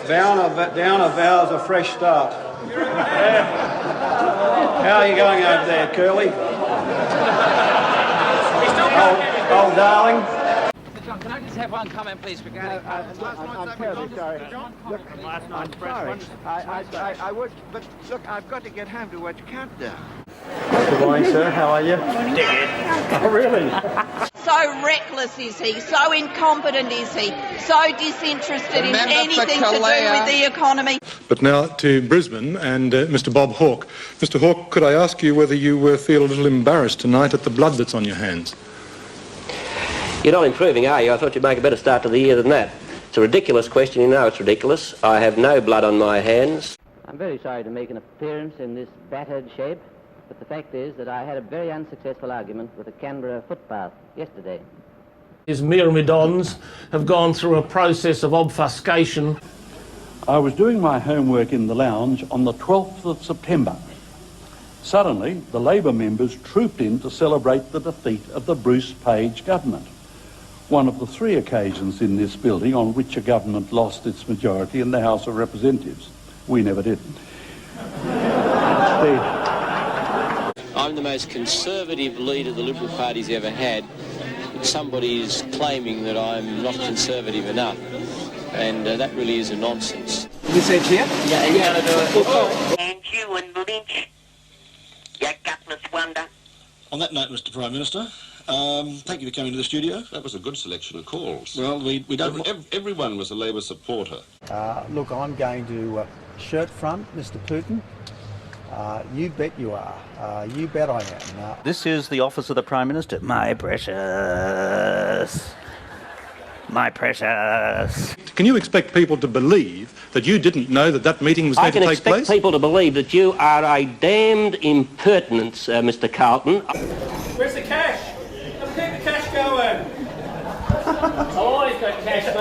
Downer vows a fresh start. How are you going over there, Curly? Old darling. John, can I just have one comment, please, regarding... I'm terribly sorry. Look, I'm sorry. I would, but look, I've got to get home to watch Countdown. Good morning, sir. How are you? Oh, really? So reckless is he, so incompetent is he, so disinterested in anything to do with the economy. But now to Brisbane and Mr. Bob Hawke. Mr. Hawke, could I ask you whether you feel a little embarrassed tonight at the blood that's on your hands? You're not improving, are you? I thought you'd make a better start to the year than that. It's a ridiculous question, you know it's ridiculous. I have no blood on my hands. I'm very sorry to make an appearance in this battered shape, but the fact is that I had a very unsuccessful argument with a Canberra footpath yesterday. His myrmidons have gone through a process of obfuscation. I was doing my homework in the lounge on the 12th of September. Suddenly, the Labor members trooped in to celebrate the defeat of the Bruce Page government. One of the 3 occasions in this building on which a government lost its majority in the House of Representatives. We never did. I'm the most conservative leader the Liberal Party's ever had. Somebody is claiming that I'm not conservative enough, and that really is a nonsense. This edge here? Yeah, you gotta do it. And you and Lynch, you gutless wonder. On that note, Mr. Prime Minister, thank you for coming to the studio. That was a good selection of calls. Well, we don't... Everyone was a Labor supporter. Look, I'm going to shirt front Mr. Putin. You bet you are. You bet I am. This is the office of the Prime Minister. My precious. My precious. Can you expect people to believe that you didn't know that that meeting was going to take place? I can expect people to believe that you are a damned impertinence, Mr. Carlton. Where's the cash? Let's keep the cash going. I've always got cash, mate.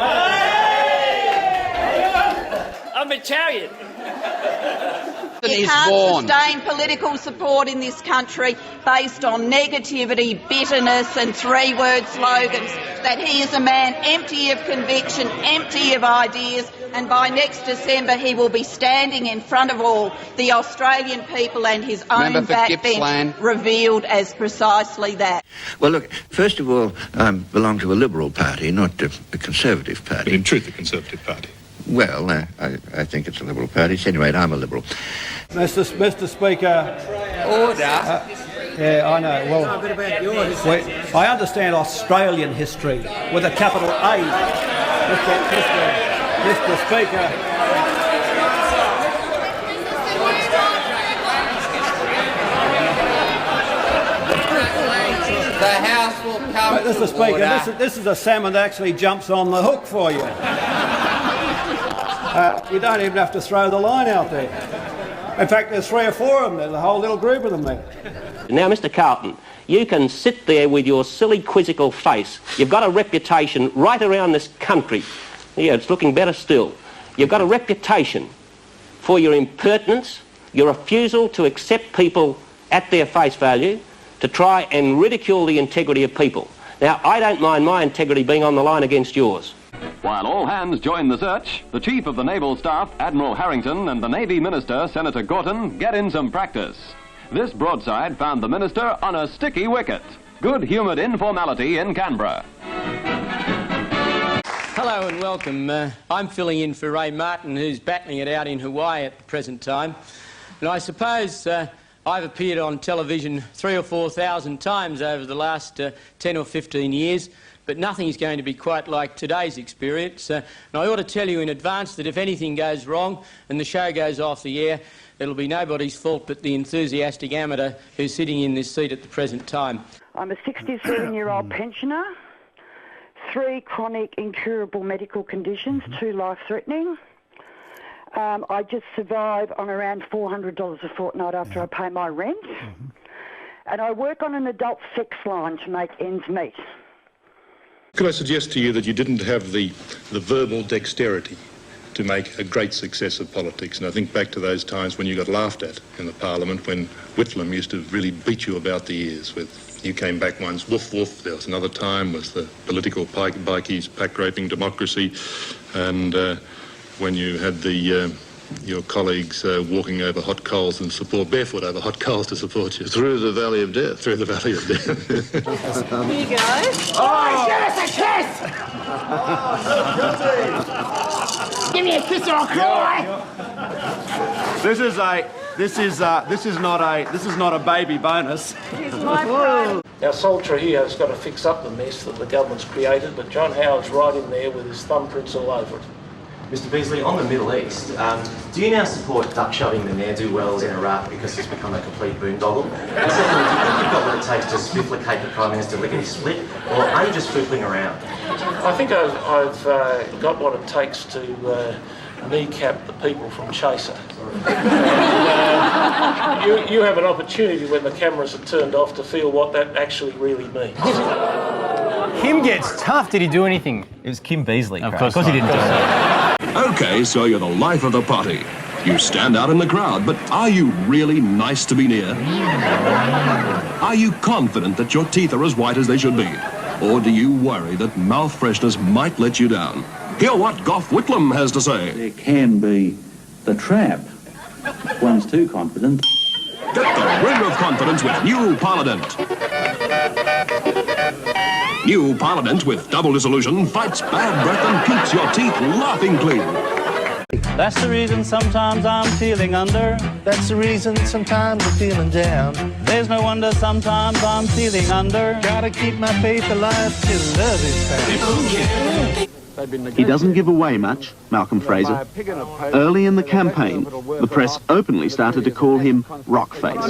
I'm Italian. You can't sustain political support in this country based on negativity, bitterness and 3-word slogans. That he is a man empty of conviction, empty of ideas, and by next December he will be standing in front of all the Australian people and his own backbench revealed as precisely that. Well, look, first of all, I belong to a Liberal party, not a Conservative party. But in truth, a Conservative party. Well, I think it's a Liberal party. At any rate, I'm a Liberal. Mr. Speaker. Order. Yeah, I know. Well, I understand Australian history with a capital A. Mr. Speaker. The House will come Mr. Speaker, this is a salmon that actually jumps on the hook for you. You don't even have to throw the line out there. In fact, there's 3 or 4 of them. There's a whole little group of them there. Now, Mr. Carlton, you can sit there with your silly quizzical face. You've got a reputation right around this country. Yeah, it's looking better still. You've got a reputation for your impertinence, your refusal to accept people at their face value, to try and ridicule the integrity of people. Now, I don't mind my integrity being on the line against yours. While all hands join the search, the Chief of the Naval Staff, Admiral Harrington, and the Navy Minister, Senator Gorton, get in some practice. This broadside found the Minister on a sticky wicket. Good-humoured informality in Canberra. Hello and welcome. I'm filling in for Ray Martin, who's battling it out in Hawaii at the present time. And I suppose I've appeared on television 3,000 or 4,000 times over the last 10 or 15 years, but nothing is going to be quite like today's experience. And I ought to tell you in advance that if anything goes wrong and the show goes off the air, it'll be nobody's fault but the enthusiastic amateur who's sitting in this seat at the present time. I'm a 67-year-old pensioner, 3 chronic incurable medical conditions, 2 life-threatening. I just survive on around $400 a fortnight after I pay my rent. And I work on an adult sex line to make ends meet. Could I suggest to you that you didn't have the verbal dexterity to make a great success of politics? And I think back to those times when you got laughed at in the Parliament, when Whitlam used to really beat you about the ears with, you came back once, woof woof. There was another time was the political bikies pack-raping democracy. And when you had your colleagues walking over hot coals and barefoot over hot coals to support you. Through the Valley of Death. Through the Valley of Death. Here you go. Oh, give us a kiss! Give me a kiss or I'll cry! This is not a baby bonus. Here's my pride. Our sole Trujillo has got to fix up the mess that the government's created, but John Howard's right in there with his thumbprints all over it. Mr Beazley, on the Middle East, do you now support duck-shoving the ne'er-do-wells in Iraq because it's become a complete boondoggle? And secondly, do you think you've got what it takes to splifflicate the Prime Minister lickety-split, or are you just foofling around? I think I've got what it takes to kneecap the people from Chaser. And, you have an opportunity when the cameras are turned off to feel what that actually really means. Kim gets tough. Did he do anything? It was Kim Beazley. Of course he didn't do it. OK, so you're the life of the party. You stand out in the crowd, but are you really nice to be near? Are you confident that your teeth are as white as they should be? Or do you worry that mouth freshness might let you down? Hear what Gough Whitlam has to say. There can be the trap. One's too confident. Get the ring of confidence with new Parliament. New Parliament with double dissolution fights bad breath and keeps your teeth laughing clean. That's the reason sometimes I'm feeling under. That's the reason sometimes I'm feeling down. There's no wonder sometimes I'm feeling under. Gotta keep my faith alive till love is found. He doesn't give away much, Malcolm Fraser. Early in the campaign, the press openly started to call him Rockface.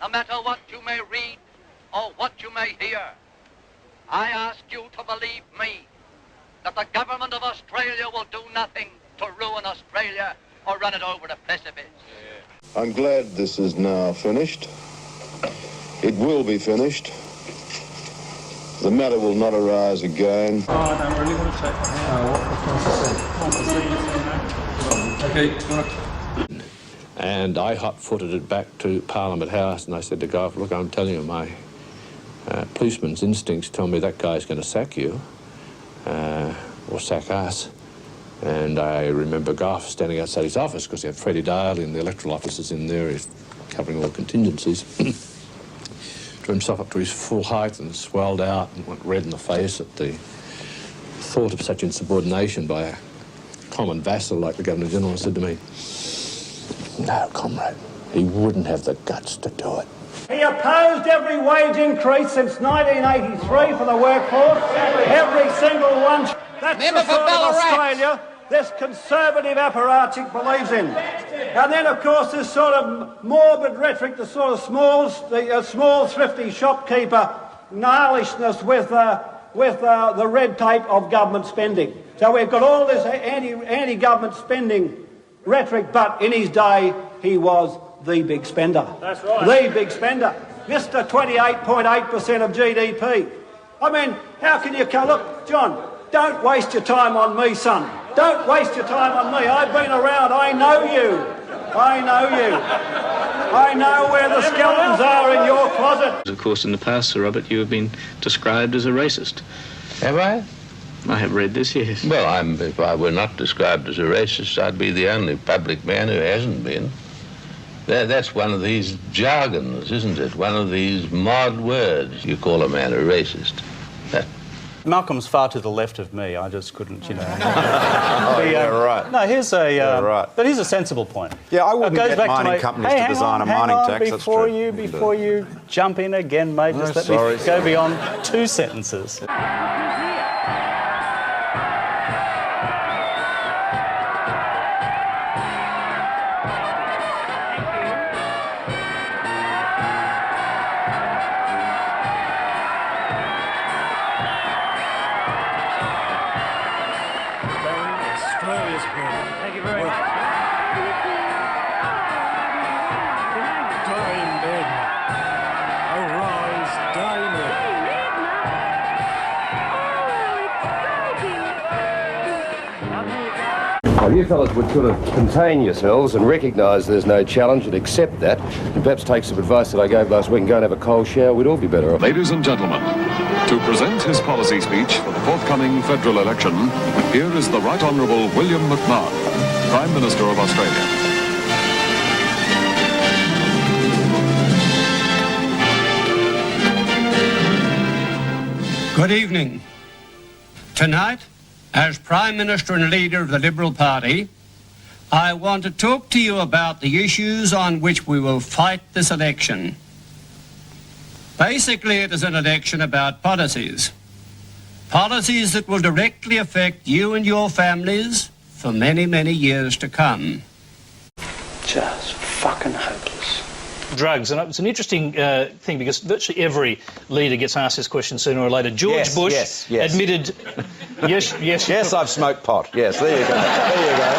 No matter what you may read or what you may hear, I ask you to believe me that the government of Australia will do nothing to ruin Australia or run it over the precipice. I'm glad this is now finished. It will be finished. The matter will not arise again. Oh, I don't really want to say. Okay. And I hot-footed it back to Parliament House, and I said to Gough, look, I'm telling you, my policeman's instincts tell me that guy's going to sack you, or sack us. And I remember Gough standing outside his office, because he had Freddie Dale in the electoral offices in there, he's covering all contingencies. Drew himself up to his full height and swelled out and went red in the face at the thought of such insubordination by a common vassal like the Governor-General, and said to me, no, comrade, he wouldn't have the guts to do it. He opposed every wage increase since 1983 for the workforce, every single one. That's the sort of Australia this Conservative apparatchik believes in. And then, of course, this sort of morbid rhetoric, the sort of small, thrifty shopkeeper gnarlishness with the red tape of government spending. So we've got all this anti-government spending rhetoric, but in his day, he was the big spender. That's right. The big spender. Mr. 28.8% of GDP. I mean, how can you come... Look, John, don't waste your time on me, son. Don't waste your time on me. I've been around. I know you. I know you. I know where the skeletons are in your closet. Of course, in the past, Sir Robert, you have been described as a racist. Have I? I have read this, yes. Well, if I were not described as a racist, I'd be the only public man who hasn't been. That's one of these jargons, isn't it? One of these mod words. You call a man a racist. Malcolm's far to the left of me. I just couldn't, you know. Right. No, here's a... right. But here's a sensible point. Yeah, I wouldn't get mining companies to design a mining tax. Before you jump in again, mate, just let me go beyond 2 sentences. Thank you very much. Dame Edna. Arise, Dame Edna. Well, you fellas would sort of contain yourselves and recognise there's no challenge and accept that, and perhaps take some advice that I gave last week and go and have a cold shower, we'd all be better off. Ladies and gentlemen, To present his policy speech for the forthcoming federal election, here is the Right Honourable William McMahon, Prime Minister of Australia. Good evening. Tonight, as Prime Minister and leader of the Liberal Party, I want to talk to you about the issues on which we will fight this election. Basically, it is an election about policies. Policies that will directly affect you and your families for many, many years to come. Just fucking hopeless. Drugs, and it's an interesting thing because virtually every leader gets asked this question sooner or later. George Bush admitted... Yes, I've smoked pot. Yes, there you go. There you go.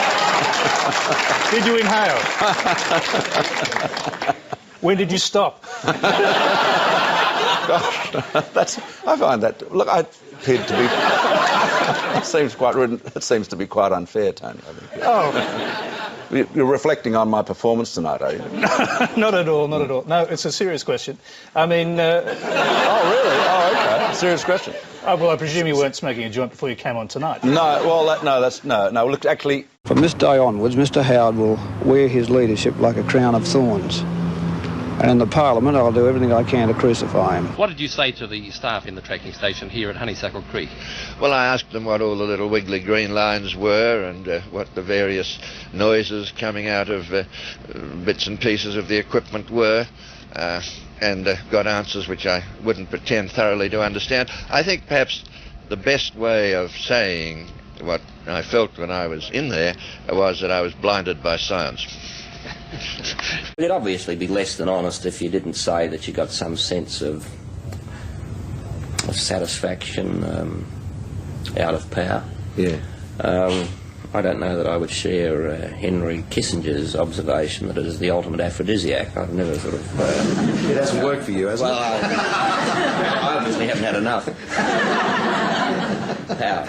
Did you inhale? When did you stop? Gosh, I find that... Look, I appeared to be... It seems to be quite unfair, Tony, I think. Oh. You're reflecting on my performance tonight, are you? Not at all, not at all. No, it's a serious question. I mean... Oh, really? Oh, OK. Serious question. Well, I presume you weren't smoking a joint before you came on tonight. No, well, no. Look, actually... From this day onwards, Mr Howard will wear his leadership like a crown of thorns. And in the Parliament, I'll do everything I can to crucify him. What did you say to the staff in the tracking station here at Honeysuckle Creek? Well, I asked them what all the little wiggly green lines were and what the various noises coming out of bits and pieces of the equipment were, and got answers which I wouldn't pretend thoroughly to understand. I think perhaps the best way of saying what I felt when I was in there was that I was blinded by science. It'd obviously be less than honest if you didn't say that you got some sense of satisfaction out of power. Yeah. I don't know that I would share Henry Kissinger's observation that it is the ultimate aphrodisiac. I've never sort of... It hasn't worked for you, has it? Well, I obviously haven't had enough power.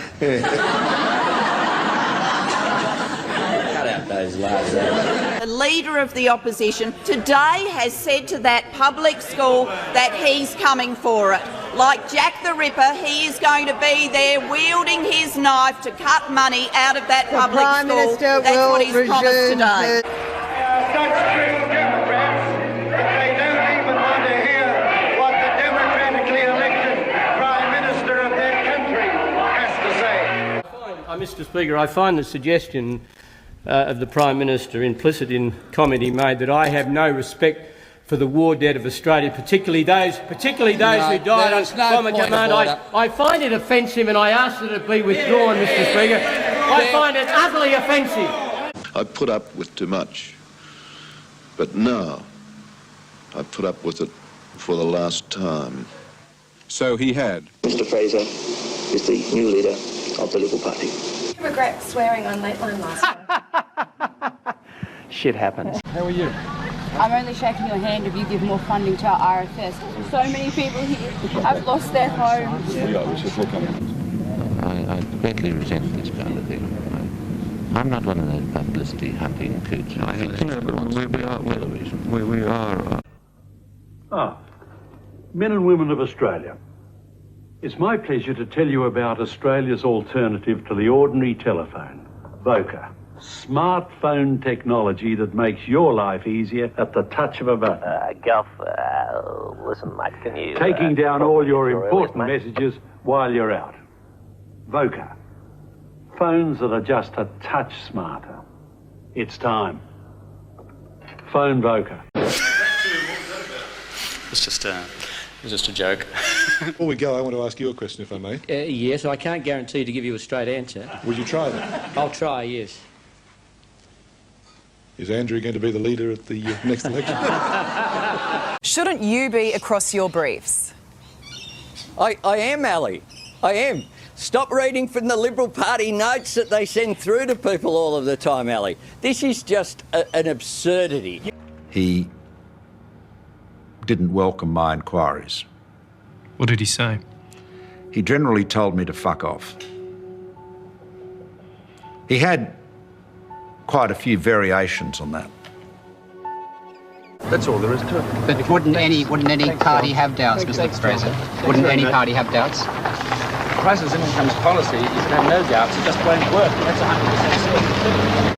Cut out those laughs. The leader of the opposition today has said to that public school that he's coming for it. Like Jack the Ripper, he is going to be there wielding his knife to cut money out of that public Prime school. Minister That's what he's promised today. Such true Democrats that they don't even want to hear what the democratically elected Prime Minister of their country has to say. Mr Speaker, I find the suggestion of the Prime Minister implicit in comment he made that I have no respect for the war dead of Australia, particularly those who died on bomber command. I find it offensive and I ask that it be withdrawn, Mr Speaker. I find it utterly offensive. I put up with too much, but now I put up with it for the last time. So he had. Mr Fraser is the new leader of the Liberal Party. I regret swearing on Lateline last night. Shit happens. How are you? I'm only shaking your hand if you give more funding to our RFS. So many people here have lost their homes. I greatly resent this kind of thing. I'm not one of those publicity hunting coots. I think we are. Men and women of Australia. It's my pleasure to tell you about Australia's alternative to the ordinary telephone, Voca. Smartphone technology that makes your life easier at the touch of a button. Gough, listen, mate, can you... Taking down all your important messages while you're out. Voca. Phones that are just a touch smarter. It's time. Phone Voca. It's just a joke. Before we go, I want to ask you a question, if I may. Yes, I can't guarantee to give you a straight answer. Would you try that? I'll try, yes. Is Andrew going to be the leader at the next election? Shouldn't you be across your briefs? I am, Ali. I am. Stop reading from the Liberal Party notes that they send through to people all of the time, Ali. This is just an absurdity. He didn't welcome my inquiries. What did he say? He generally told me to fuck off. He had quite a few variations on that. That's all there is to it. But wouldn't any party have doubts, Mr. Fraser? Wouldn't any party have doubts? Fraser's incomes policy, you can have no doubts, it just won't work. That's 100% certain.